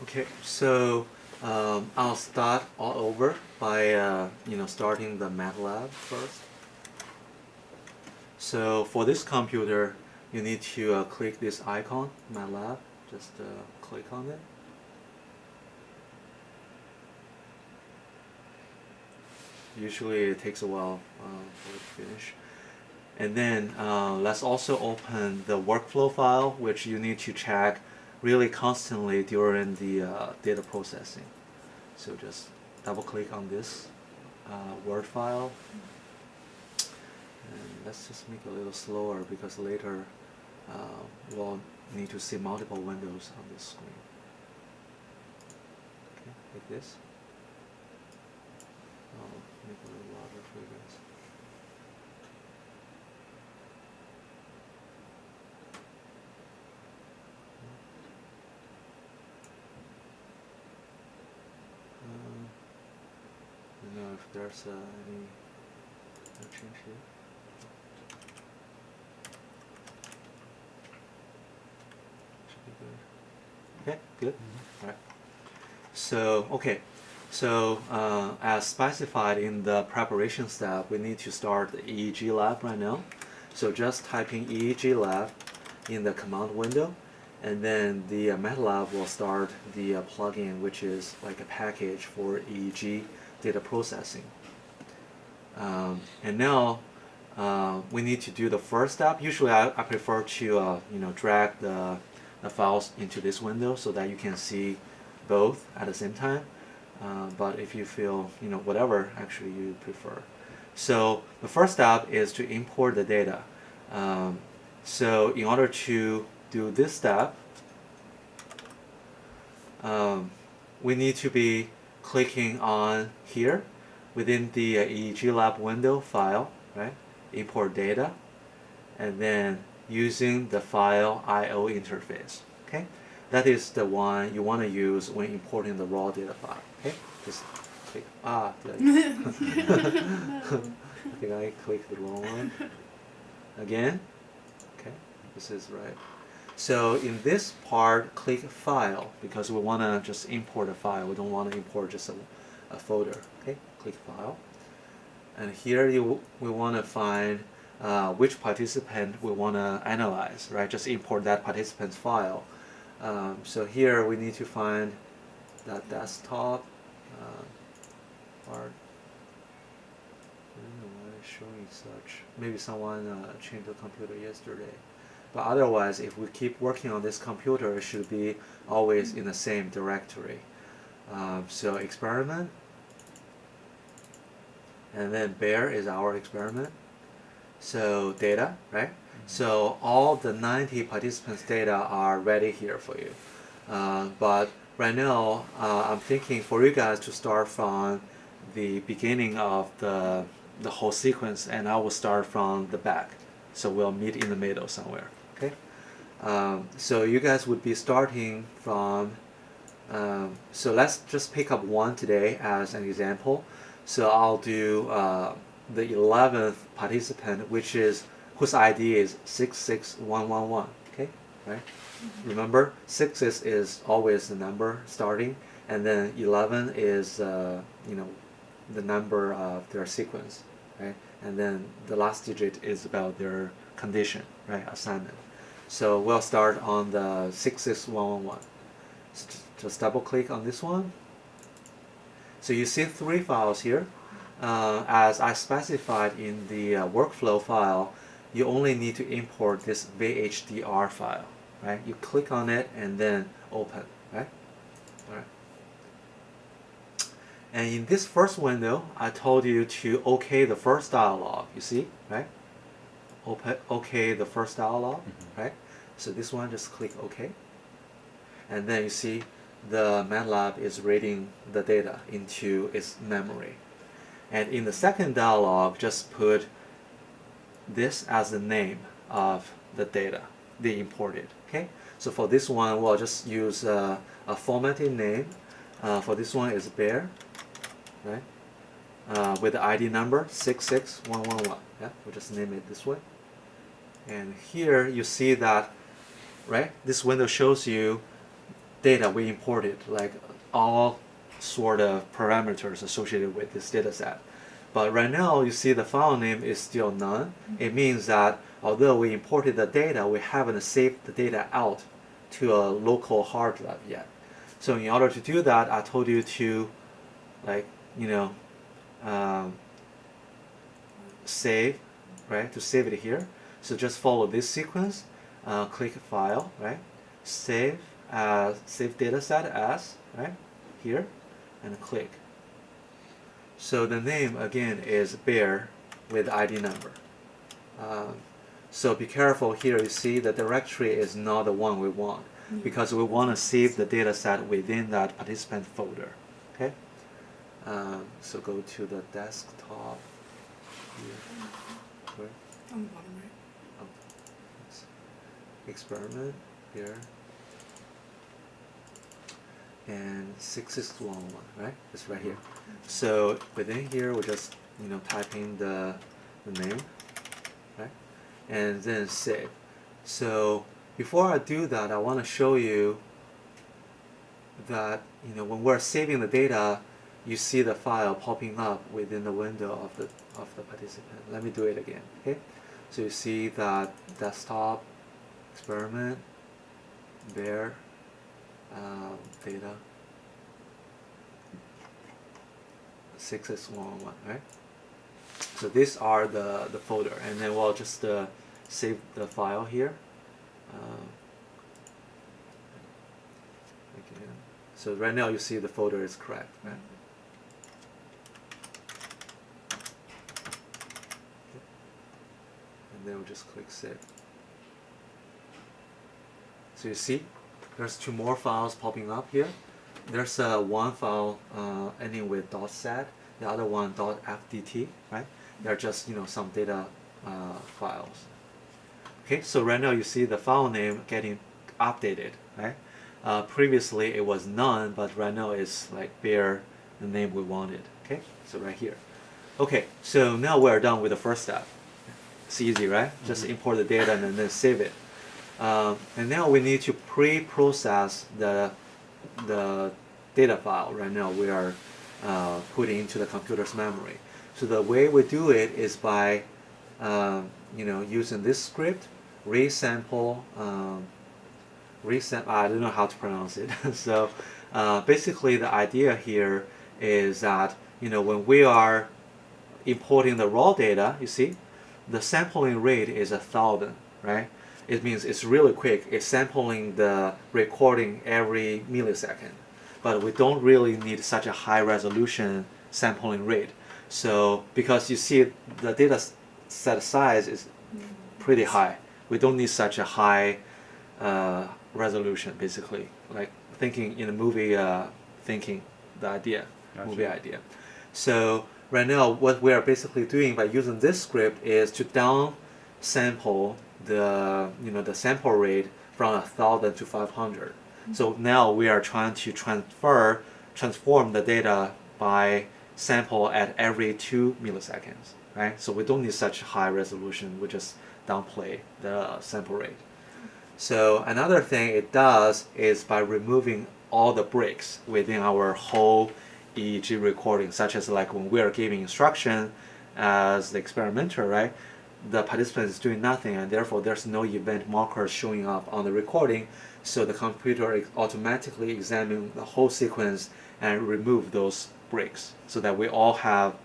Okay, so I'll start all over by starting the MATLAB first. So for this computer, you need to click this icon, MATLAB. Just click on it. Usually it takes a while for it to finish. And then let's also open the workflow file, which you need to check really constantly during the data processing. So just double click on this Word file. And let's just make it a little slower because later we'll need to see multiple windows on this screen. Okay, like this. I'll make it a little louder for you guys. I don't know if there's any change here. Should be good. Okay, good. All right. So, okay. So, as specified in the preparation step, we need to start the EEG lab right now. So just typing EEG lab in the command window, and then the MATLAB will start the plugin, which is like a package for EEG data processing. And now we need to do the first step. Usually I prefer to drag the files into this window so that you can see both at the same time. But if you feel whatever actually you prefer. So the first step is to import the data. So in order to do this step, we need to be clicking on here within the EEG lab window file, right? Import data, and then using the file IO interface. Okay, that is the one you want to use when importing the raw data file. Okay, just click. I think I clicked the wrong one. Again. Okay, this is right. So in this part, click File because we want to just import a file. We don't want to import just a folder. Okay, click File, and here we want to find which participant we want to analyze. Right, just import that participant's file. So here we need to find that desktop part. I don't know why it's showing such. Maybe someone changed the computer yesterday. But otherwise, if we keep working on this computer, it should be always in the same directory. So experiment, and then bear is our experiment. So data, right? So all the 90 participants' data are ready here for you. But right now, I'm thinking for you guys to start from the beginning of the whole sequence, and I will start from the back. So we'll meet in the middle somewhere. Okay. So you guys would be starting from. So let's just pick up one today as an example. So I'll do the 11th participant, whose ID is 66111. Okay, right? Remember, 6 is always the number starting, and then 11 is the number of their sequence, right? And then the last digit is about their condition, right? Assignment. So we'll start on the 66111. So just double click on this one. So you see 3 files here. As I specified in the workflow file, you only need to import this VHDR file, right? You click on it and then open, right? All right. And in this first window, I told you to OK the first dialog. You see, right? OK the first dialog, right? So this one, just click OK. And then you see the MATLAB is reading the data into its memory. And in the second dialog, just put this as the name of the data they imported. Okay. So for this one, we'll just use a formatted name. For this one is bear, right? With the ID number 66111. Yeah, we'll just name it this way. And here you see that, right? This window shows you data we imported, like all sort of parameters associated with this data set. But right now, you see the file name is still none. It means that although we imported the data, we haven't saved the data out to a local hard drive yet. So in order to do that, I told you to, like, save, right? To save it here. So just follow this sequence. Click File, right? Save data set as, right? Here, and click. So the name again is bear with ID number. So be careful here. You see the directory is not the one we want because we want to save the data set within that participant folder. Okay. So go to the desktop here. Where? On the bottom right. Oh, experiment here. And 6611, right? It's right here. So within here, we just type in the name, right? And then save. So before I do that, I want to show you that when we're saving the data, you see the file popping up within the window of the participant. Let me do it again. Okay. So you see that desktop, experiment, bear. Data 6611, right? So these are the folder, and then we'll just save the file here. Again. So right now you see the folder is correct, right? Okay. And then we'll just click save. So you see there's two more files popping up here. There's one file ending with .sat, the other one .fdt, right? They're just some data files. Okay, so right now you see the file name getting updated, right? Previously it was none, but right now it's like bear, the name we wanted. Okay, so right here. Okay, so now we're done with the first step. It's easy, right? Just import the data and then save it. And now we need to pre-process the data file. Right now we are putting into the computer's memory. So the way we do it is by using this script, resample. I don't know how to pronounce it. So basically the idea here is that when we are importing the raw data, you see the sampling rate is 1,000, right? It means it's really quick. It's sampling the recording every millisecond. But we don't really need such a high resolution sampling rate. So because you see the data set size is pretty high. We don't need such a high resolution, basically. Like thinking in a movie, thinking the idea, gotcha. Movie idea. So right now what we are basically doing by using this script is to down sample the sample rate from 1,000 to 500. So now we are trying to transform the data by sample at every 2 milliseconds, right? So we don't need such high resolution. We just downplay the sample rate. So another thing it does is by removing all the breaks within our whole EEG recording, such as like when we are giving instruction as the experimenter, right? The participant is doing nothing, and therefore there's no event marker showing up on the recording, so the computer automatically examines the whole sequence and remove those breaks, so that we all have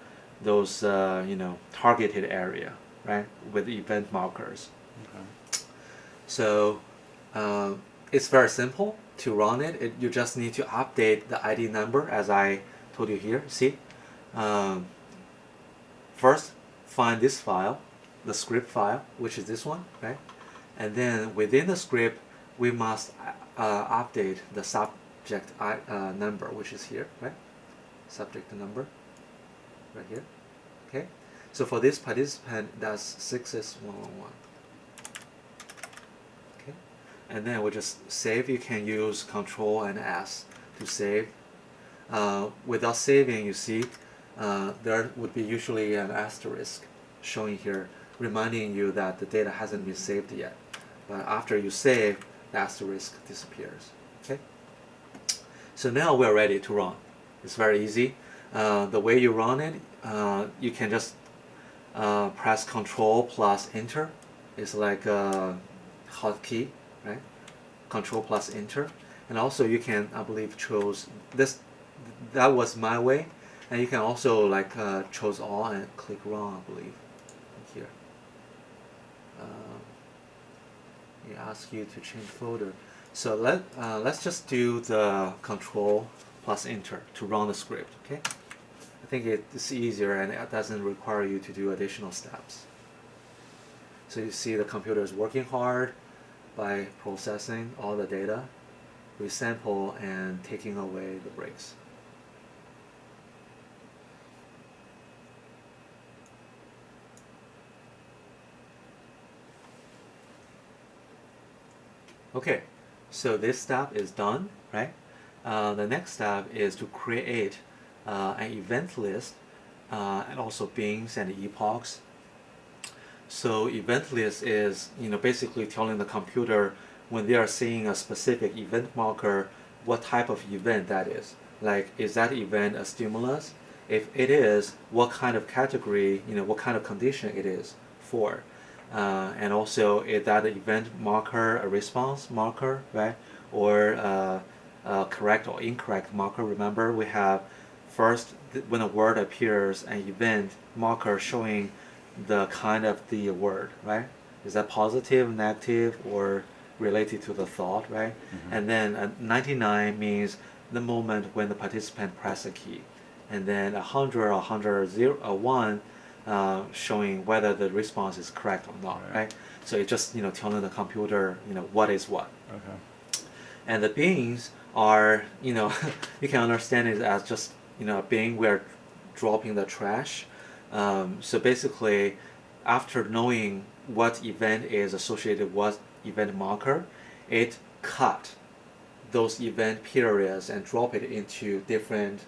those targeted area, right, with event markers. Okay. So it's very simple to run it. You just need to update the ID number as I told you here. See, first find this file, the script file, which is this one, right? And then within the script, we must update the subject number, which is here, right? Subject number, right here. Okay. So for this participant, that's 6611. Okay. And then we just save. You can use Control and S to save. Without saving, you see, there would be usually an asterisk showing here, reminding you that the data hasn't been saved yet. But after you save, the asterisk disappears. Okay? So now we're ready to run. It's very easy. The way you run it, you can just press Control plus Enter. It's like a hotkey, right? Control plus Enter. And also you can, I believe, choose this. That was my way. And you can also like choose all and click Run, I believe, here. It asks you to change folder. So let's just do the Control plus Enter to run the script, okay? I think it's easier and it doesn't require you to do additional steps. So you see the computer is working hard by processing all the data, resample, and taking away the breaks. Okay, so this step is done, right? The next step is to create an event list and also bins and epochs. So event list is, basically telling the computer when they are seeing a specific event marker, what type of event that is. Like, is that event a stimulus? If it is, what kind of category, what kind of condition it is for. And also, is that event marker a response marker, right? Or a correct or incorrect marker. Remember, we have first, when a word appears, an event marker showing the kind of the word, right? Is that positive, negative, or related to the thought, right? Mm-hmm. And then 99 means the moment when the participant press a key. And then 100 or 101 showing whether the response is correct or not, right? So it's just telling the computer what is what. Okay. And the bins are you can understand it as just a bin where dropping the trash. So basically, after knowing what event is associated with event marker, it cut those event periods and drop it into different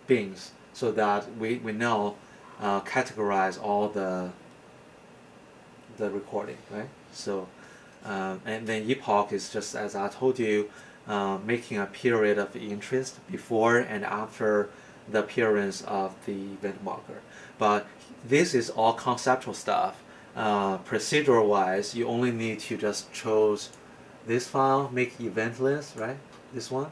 bins, so that we now categorize all the recording, right? So and then epoch is just, as I told you, making a period of interest before and after the appearance of the event marker. But this is all conceptual stuff. Procedural wise, you only need to just choose this file, make event list, right? This one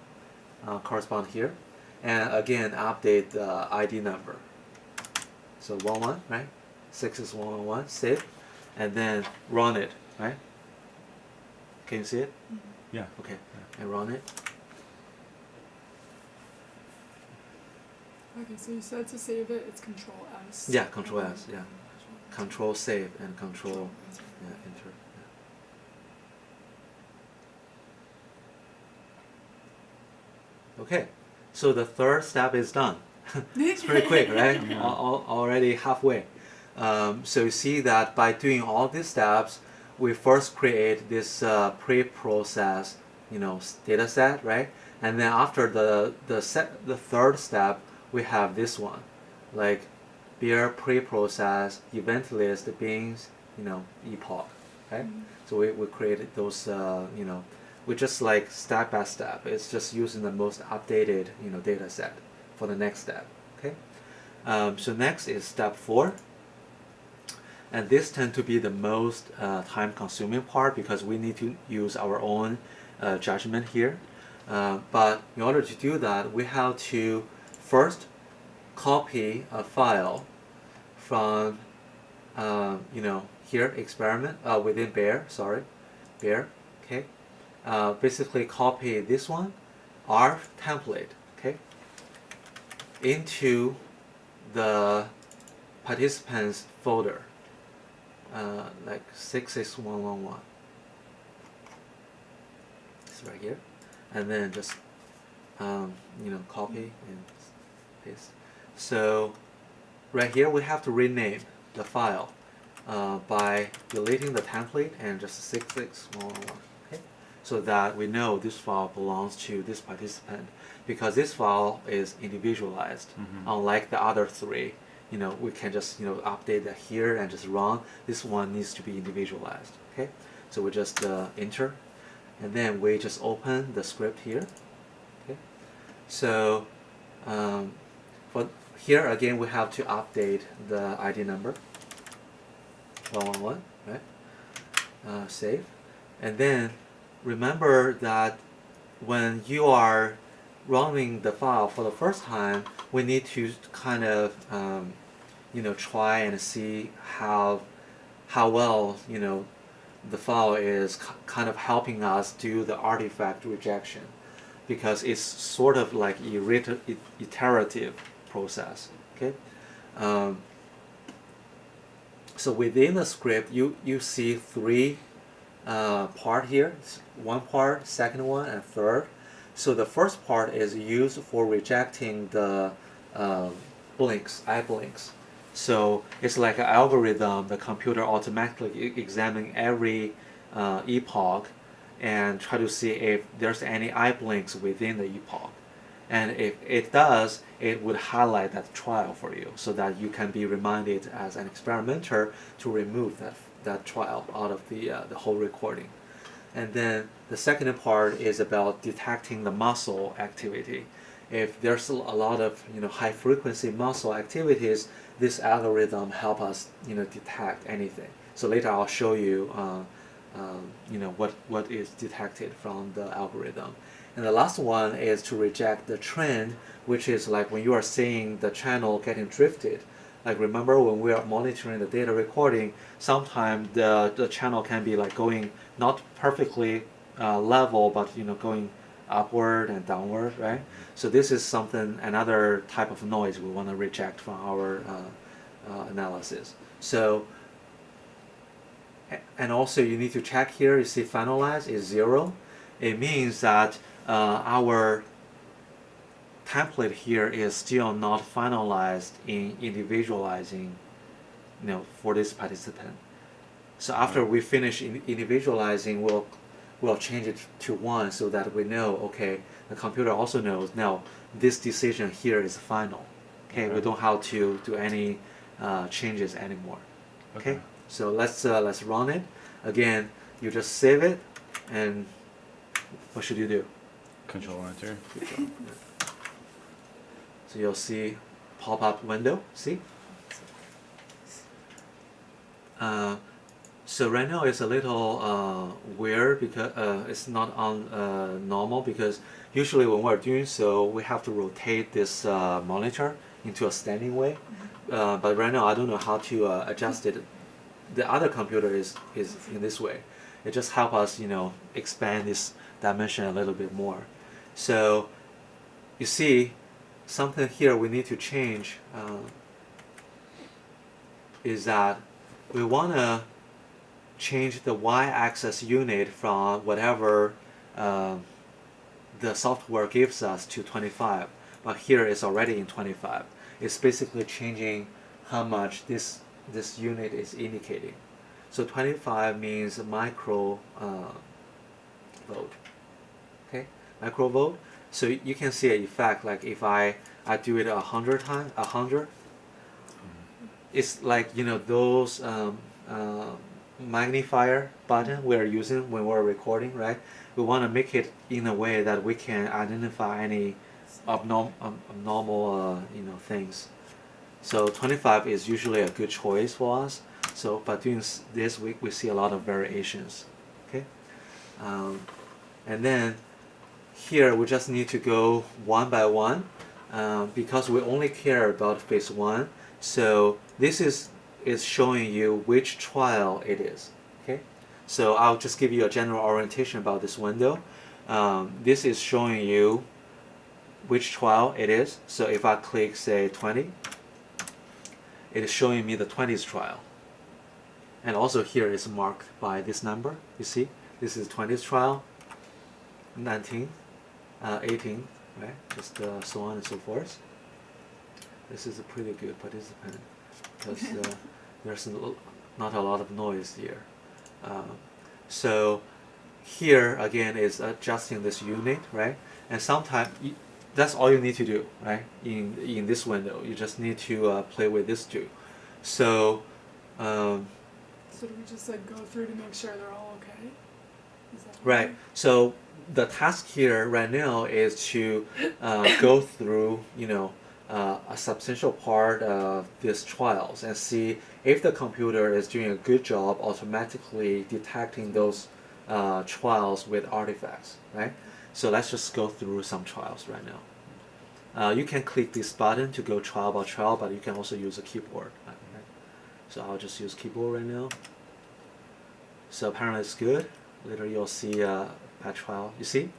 correspond here, and again update the ID number. So 11, right? 6 is 111, save, and then run it, right? Can you see it? Mm-hmm. Yeah. Okay, yeah. And run it. Okay, so you said to save it, it's Control S. Yeah, Control S, yeah. Control save and Control enter. Yeah. Okay, so the third step is done. It's pretty quick, right? Yeah. Already halfway. So you see that by doing all these steps, we first create this pre-processed, data set, right? And then after the third step, we have this one, like beer pre-processed event list bins, epoch, right? Mm-hmm. So we created those, we just like step by step. It's just using the most updated, data set for the next step. Okay. So next is step 4. And this tends to be the most time-consuming part because we need to use our own judgment here. But in order to do that, we have to first copy a file from, here, experiment, within bear, okay. Basically copy this one, our template, okay, into the participants folder. Like 66111. It's right here, and then just copy and paste. So right here we have to rename the file by deleting the template and just 66111. Okay, so that we know this file belongs to this participant because this file is individualized, unlike the other 3. We can just update that here and just run. This one needs to be individualized. Okay, so we just enter, and then we just open the script here, So for here again, we have to update the ID number 111, right? Save, and then remember that when you are running the file for the first time, we need to kind of try and see how well the file is kind of helping us do the artifact rejection, because it's sort of like iterative process. Okay, so within the script, you see three part here. One part, second one, and third. So the first part is used for rejecting the eye blinks. So it's like an algorithm. The computer automatically examining every epoch and try to see if there's any eye blinks within the epoch. And if it does, it would highlight that trial for you so that you can be reminded as an experimenter to remove that trial out of the whole recording. And then the second part is about detecting the muscle activity. If there's a lot of high frequency muscle activities, this algorithm help us detect anything. So later I'll show you what is detected from the algorithm. And the last one is to reject the trend, which is like when you are seeing the channel getting drifted. Like remember when we are monitoring the data recording, sometimes the channel can be like going not perfectly level, but going upward and downward, right? So this is another type of noise we want to reject from our analysis. So, and also you need to check here, you see finalize is 0. It means that our template here is still not finalized in individualizing for this participant. So after we finish individualizing, we'll change it to 1 so that we know, okay, the computer also knows now this decision here is final. Okay, we don't have to do any changes anymore. Okay, so let's run it again. You just save it, and what should you do? Control Enter. Good job. So you'll see pop-up window. See? So right now it's a little weird because it's not on normal, because usually when we're doing so we have to rotate this monitor into a standing way. But right now I don't know how to adjust it. The other computer is in this way. It just helps us expand this dimension a little bit more. So you see something here we need to change is that we want to change the y-axis unit from whatever the software gives us to 25, but here it's already in 25. It's basically changing how much this unit is indicating. So 25 means micro volt. Okay, micro volt. So you can see an effect, like if I do it 100 times, 100. It's like those magnifier button we're using when we're recording, right? We want to make it in a way that we can identify any abnormal things. So 25 is usually a good choice for us. So by doing this, we see a lot of variations. Okay, and then here we just need to go one by one because we only care about phase 1. So this is showing you which trial it is. Okay, so I'll just give you a general orientation about this window. This is showing you which trial it is. So if I click say 20, it is showing me the 20th trial. And also here is marked by this number. You see, this is 20th trial, 19th, 18th, right? Just so on and so forth. This is a pretty good participant because there's not a lot of noise here. So here again is adjusting this unit, right? And sometimes that's all you need to do, right? In this window, you just need to play with this too. So. So do we just go through to make sure they're all okay? Is that right. So the task here right now is to go through, a substantial part of these trials and see if the computer is doing a good job automatically detecting those trials with artifacts, right? So let's just go through some trials right now. You can click this button to go trial by trial, but you can also use a keyboard. Right? So I'll just use keyboard right now. So apparently it's good. Later you'll see a bad trial. You see?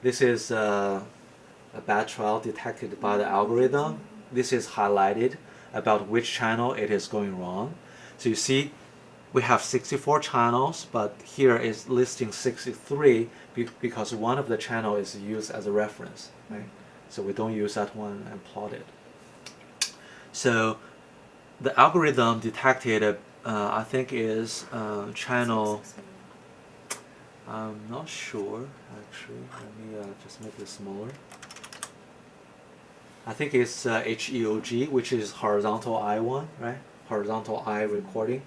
This is a bad trial detected by the algorithm. This is highlighted about which channel it is going wrong. So you see we have 64 channels, but here is listing 63 because one of the channel is used as a reference, right? So we don't use that one and plot it. So the algorithm detected, I think is channel. I'm not sure actually. Let me just make this smaller. I think it's HEOG, which is horizontal eye one, right? Horizontal eye recording.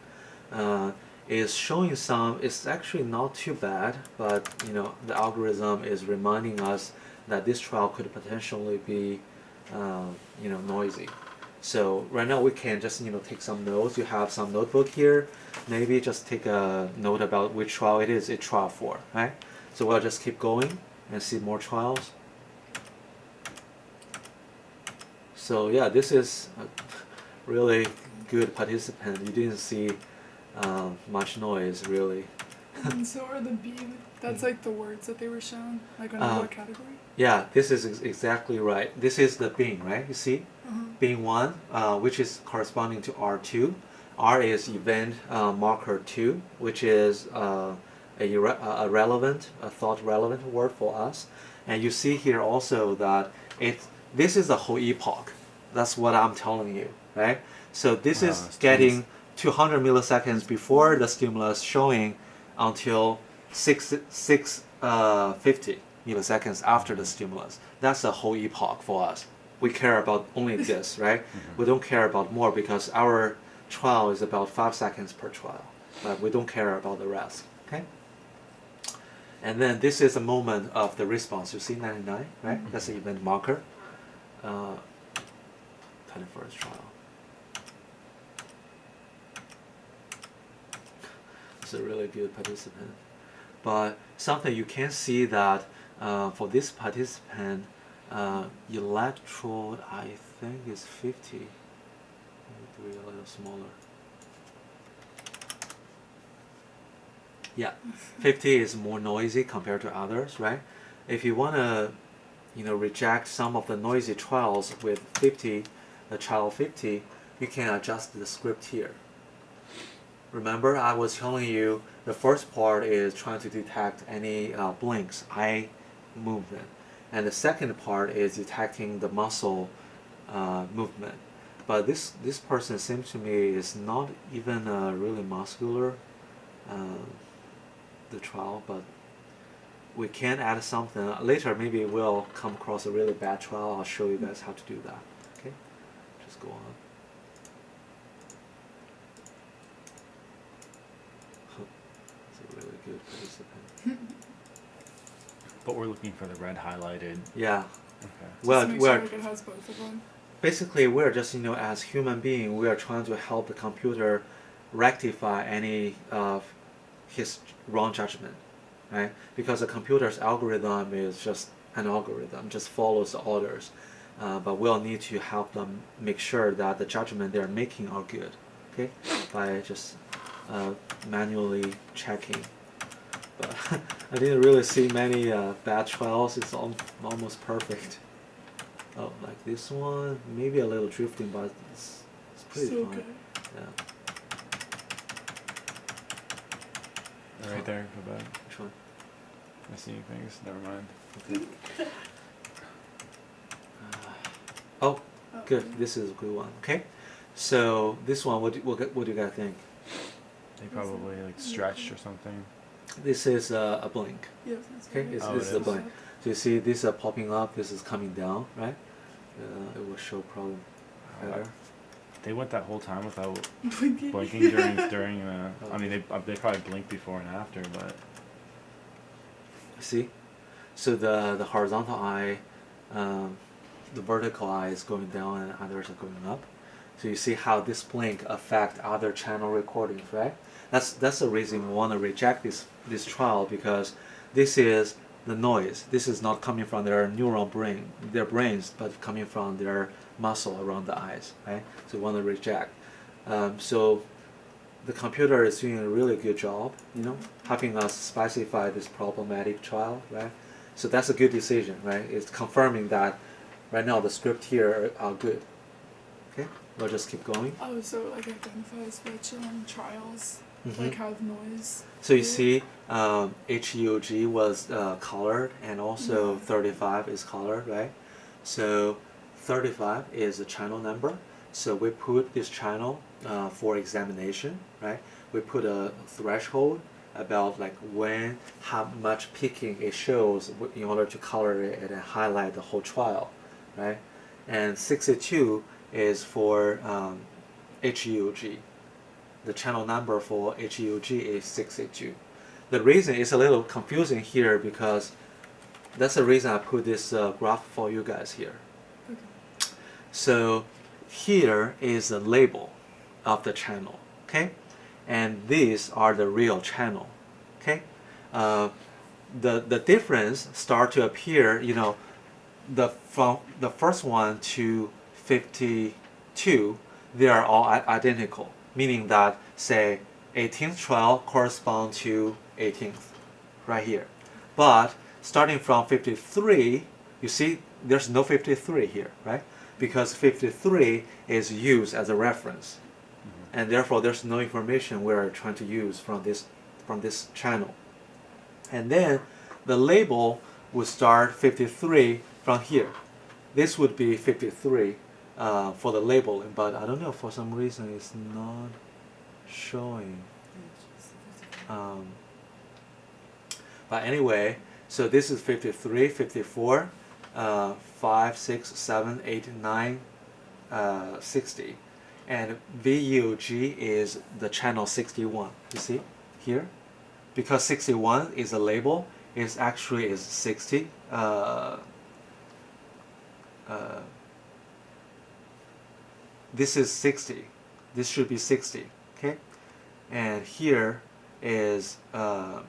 Is showing some. It's actually not too bad, but the algorithm is reminding us that this trial could potentially be noisy. So right now we can just take some notes. You have some notebook here. Maybe just take a note about which trial it is. It's trial 4, right? So we'll just keep going and see more trials. So yeah, this is a really good participant. You didn't see much noise really. And so are the B, that's like the words that they were shown, like under what category? Yeah, this is exactly right. This is the bin, right? You see? Bin 1, which is corresponding to R2. R is event marker 2, which is a thought relevant word for us. And you see here also that this is a whole epoch. That's what I'm telling you, right? So this is getting 200 milliseconds before the stimulus showing until 650 milliseconds after the stimulus. That's a whole epoch for us. We care about only this, right? We don't care about more because our trial is about 5 seconds per trial, but we don't care about the rest, okay? And then this is a moment of the response. You see 99, right? That's the event marker. 21st trial. It's a really good participant. But something you can see that for this participant, electrode I think is 50. Let me do it a little smaller. Yeah, 50 is more noisy compared to others, right? If you want to, reject some of the noisy trials with 50, the trial 50, you can adjust the script here. Remember, I was telling you the first part is trying to detect any blinks, eye movement, and the second part is detecting the muscle movement. But this person seems to me is not even really muscular. The trial, but we can add something later. Maybe we'll come across a really bad trial. I'll show you guys how to do that. Okay, just go on. It's a really good participant. But we're looking for the red highlighted. Yeah. Okay. Well, Just to make sure like it has both of them. basically we're just as human being, we are trying to help the computer rectify any of his wrong judgment, right? Because the computer's algorithm is just an algorithm, just follows the orders. But we'll need to help them make sure that the judgment they're making are good, okay? By just manually checking. But I didn't really see many bad trials. It's almost perfect. Oh, like this one, maybe a little drifting, but it's pretty So fine. good. Yeah. Right there, go back. Which one? Am I seeing things? Never mind. Okay. Oh, good. This is a good one. Okay. So this one, what do you guys think? They probably like stretched or something. This is a blink. Yes, that's Okay, right. this Oh, is it the is. blink. So you see this is popping up. This is coming down, right? It will show probably better. They went that whole time without Blinking. blinking during. I mean, they probably blinked before and after, but See, So the horizontal eye, the vertical eye is going down and others are going up. So you see how this blink affect other channel recordings, right? That's the reason we want to reject this trial, because this is the noise. This is not coming from their their brains, but coming from their muscle around the eyes, right? So we want to reject. So the computer is doing a really good job, helping us specify this problematic trial, right? So that's a good decision, right? It's confirming that right now the script here are good. Okay, we'll just keep going. Oh, so it, like identifies which trials Mm-hmm. like have noise. So you see, HEOG was colored, and also Yeah. 35 is colored, right? So 35 is a channel number. So we put this channel for examination, right? We put a threshold about like how much peaking it shows in order to color it and highlight the whole trial, right? And 62 is for HEOG. The channel number for HEOG is 62. The reason is a little confusing here, because that's the reason I put this graph for you guys here. Okay. So here is the label of the channel, okay? And these are the real channel, okay? The difference start to appear, from the first one to 52, they are all identical, meaning that, say, 18th trial correspond to 18th, right here. But starting from 53, you see there's no 53 here, right? Because 53 is used as a reference, and therefore there's no information we're trying to use from this channel. And then the label would start 53 from here. This would be 53 for the labeling, but I don't know, for some reason it's not showing. But anyway, so this is 53, 54, 5, 6, 7, 8, 9, 60. And VUG is the channel 61. You see here? Because 61 is a label, it actually is 60. This is 60. This should be 60. Okay? And here is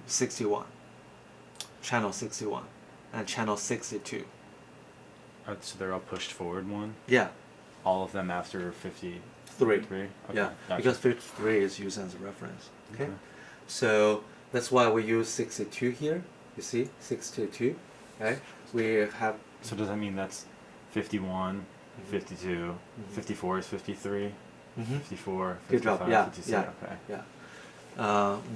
61. Channel 61 and channel 62. So they're all pushed forward one? Yeah. All of them after 53? Three. Okay, Yeah, gotcha. because 53 is used as a reference. Okay? Okay. So that's why we use 62 here. You see? 62. Right? We have. So does that mean that's 51, 52, 54 is 53, Mhm. 54, Good 55, job. Yeah. 56, Yeah. okay. Yeah.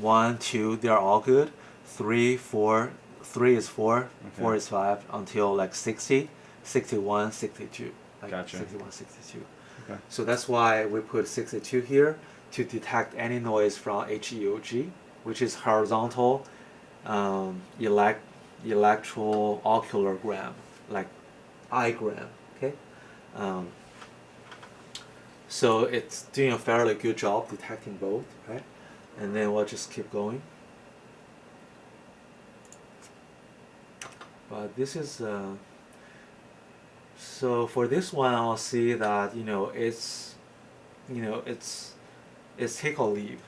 1, 2, they're all good. 3, 4, 3 is 4, 4 Okay. is 5, until like 60, 61, 62. Like Gotcha. 61, 62. Okay. So that's why we put 62 here to detect any noise from HEOG, which is horizontal electrooculogram, like eyegram. Okay. So it's doing a fairly good job detecting both, right? And then we'll just keep going. But this is so for this one, I'll see that it's take or leave.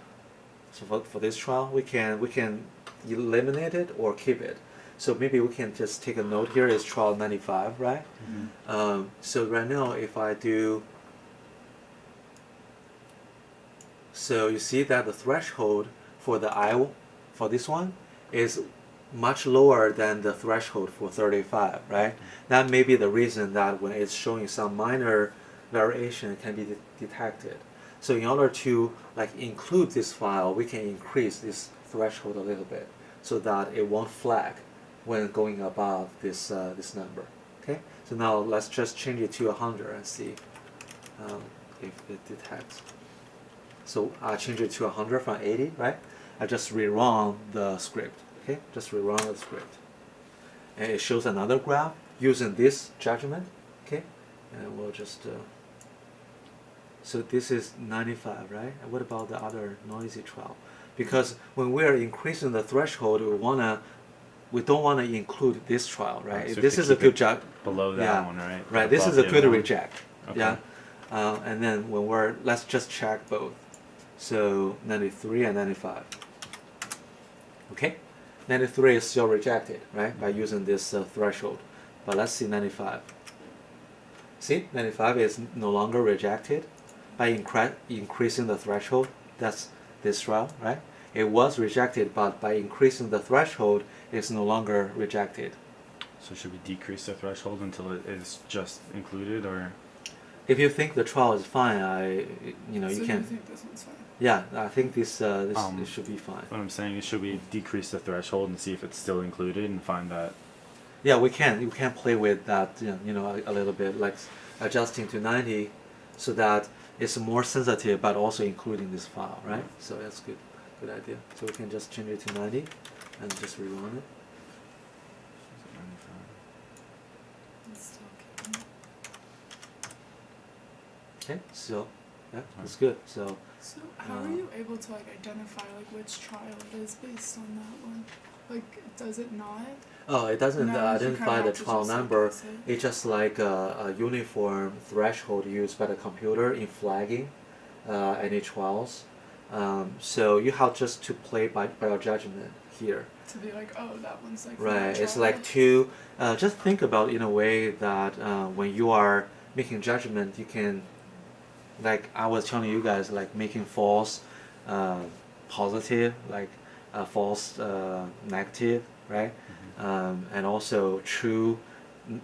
So for this trial, we can eliminate it or keep it. So maybe we can just take a note here. Is trial 95, right? Mm-hmm. So right now, if I do, so you see that the threshold for the eye for this one is much lower than the threshold for 35, right? That may be the reason that when it's showing some minor variation can be detected. So in order to include this file, we can increase this threshold a little bit so that it won't flag when going above this this number. Okay. So now let's just change it to 100 and see if it detects. So I change it to 100 from 80, right? I just rerun the script. Okay, just rerun the script, and it shows another graph using this judgment. Okay, and we'll just. So this is 95, right? And what about the other noisy trial? Because when we are increasing the threshold, we wanna we don't want to include this trial, right? Right, so This to is a keep good it job. below that Yeah. one, right? Right. This Above is a the good other one? reject. Okay. Yeah. And then when let's just check both. So 93 and 95. Okay. 93 is still rejected, right? By using this threshold. But let's see 95. See, 95 is no longer rejected by increasing the threshold. That's this trial, right? It was rejected, but by increasing the threshold, it's no longer rejected. So should we decrease the threshold until it is just included, or? If you think the trial is fine, you So can. you think this one's fine? Yeah, I think this it should be fine. What I'm saying is, should we decrease the threshold and see if it's still included and find that? Yeah, we can. You can play with that, a little bit, like adjusting to 90, so that it's more sensitive, but also including this file, right? So that's good. Good idea. So we can just change it to 90 and just rerun it. It's still keeping. Okay, so yeah, that's good. So So how are you able to like identify like which trial it is based on that one? Like, does it not? it doesn't No, you identify kinda the have to trial just, like, number. guess it. It's just like a uniform threshold used by the computer in flagging any trials. So you have just to play by your judgment here. To be like, oh, that one's like. Right, it's trial. like to just think about in a way that when you are making judgment, you can, like I was telling you guys, like making false positive, like false negative, right? And also true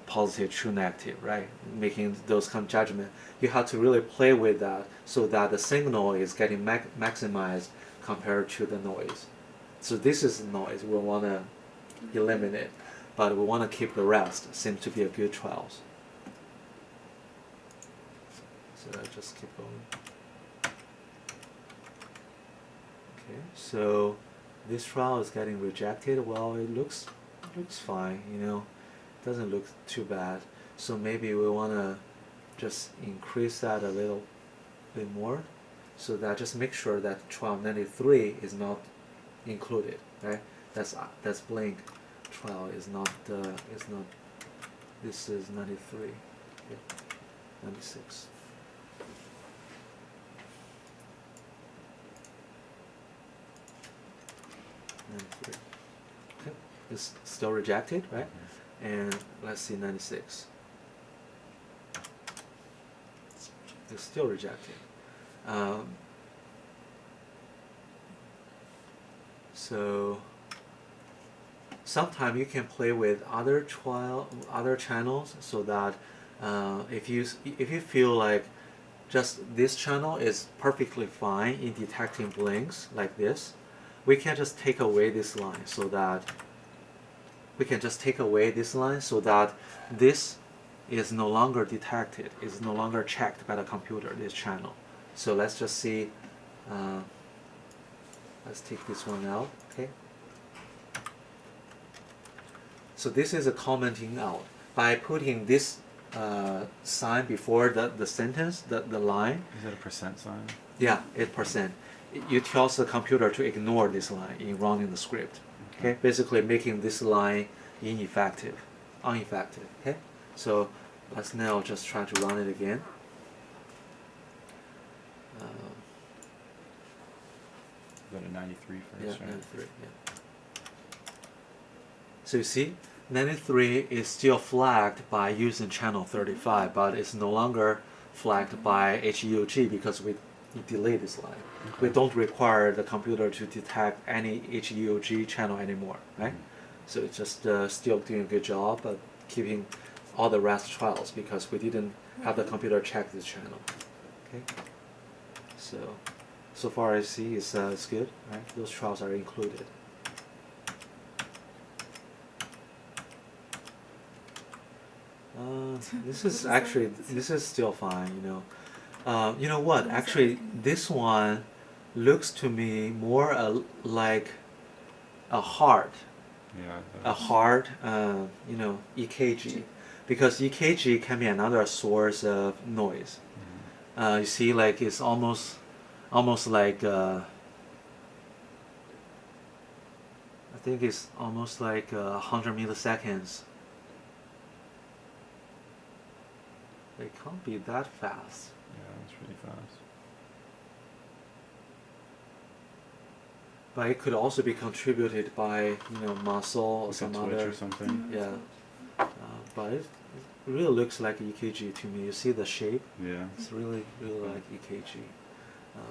positive, true negative, right? Making those kind of judgment. You have to really play with that so that the signal is getting maximized compared to the noise. So this is noise we want to eliminate, but we want to keep the rest. Seems to be a good trials. So I just keep going. Okay, so this trial is getting rejected. Well, it looks fine, doesn't look too bad. So maybe we want to just increase that a little bit more, so that just make sure that trial 93 is not included, right? That's blank trial is not this is 93. Okay. 96. Okay, it's still rejected, right? And let's see 96. It's still rejected. So sometimes you can play with other channels, so that if you feel like just this channel is perfectly fine in detecting blinks like this, we can just take away this line so that this is no longer detected, is no longer checked by the computer, this channel. So let's just see, let's take this one out, okay? So this is a commenting out. By putting this sign before the sentence, the line. Is that a percent sign? Yeah, 8%. You tell the computer to ignore this line in running the script. Okay, basically making this line unineffective. Okay, so let's now just try to run it again. Go to 93 first, Yeah, right? 93. Yeah. So you see, 93 is still flagged by using channel 35, but it's no longer flagged by HEOG because we delete this line. Okay. We don't require the computer to detect any HEOG channel anymore, right? So it's just still doing a good job, but keeping all the rest trials because we didn't have the computer check this channel. Okay. So far I see it's good, right? Those trials are included. This is actually this is still fine, you know what? Actually, this one looks to me more like a heart, Yeah. EKG, because EKG can be another source of noise. You see, like it's almost like I think it's almost like 100 milliseconds. It can't be that fast. Yeah, that's really fast. But it could also be contributed by muscle or Like some a twitch other. or something. Yeah. But it really looks like EKG to me. You see the shape? Yeah. It's really like EKG.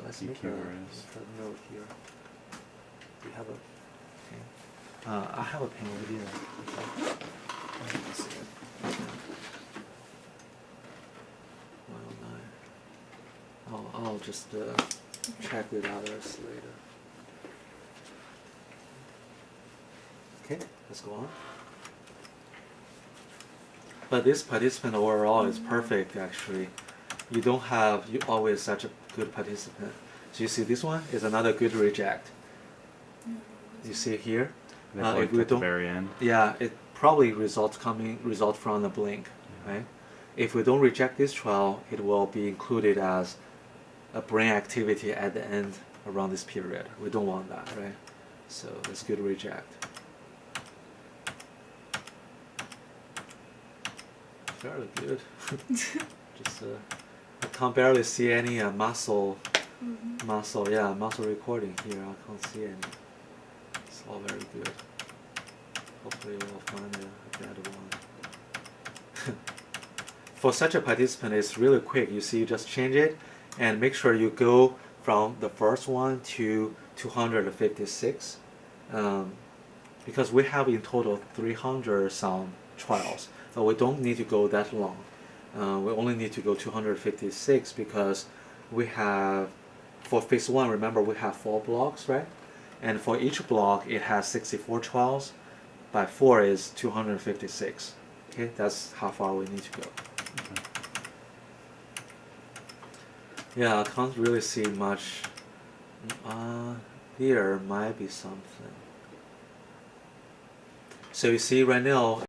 Let's make a note here. Do you have a pen? I have a pen right here. Let me see it. 109. I'll just check with others later. Okay, let's go on. But this participant overall is perfect actually. You don't have always such a good participant. So you see this one is another good reject. You see here? They If blinked we at the don't, very end. yeah, it probably result from the blink, right? If we don't reject this trial, it will be included as a brain activity at the end around this period. We don't want that, right? So that's good reject. Very good. Just I can't barely see any muscle recording here. I can't see any. It's all very good. Hopefully we'll find a better one. For such a participant, it's really quick. You see, you just change it and make sure you go from the first one to 256, because we have in total 300 some trials. So we don't need to go that long. We only need to go 256 because we have, for phase 1, remember we have 4 blocks, right? And for each block it has 64 trials. By 4 is 256. Okay, that's how far we need to go. Okay. Yeah, I can't really see much. Here might be something. So you see right now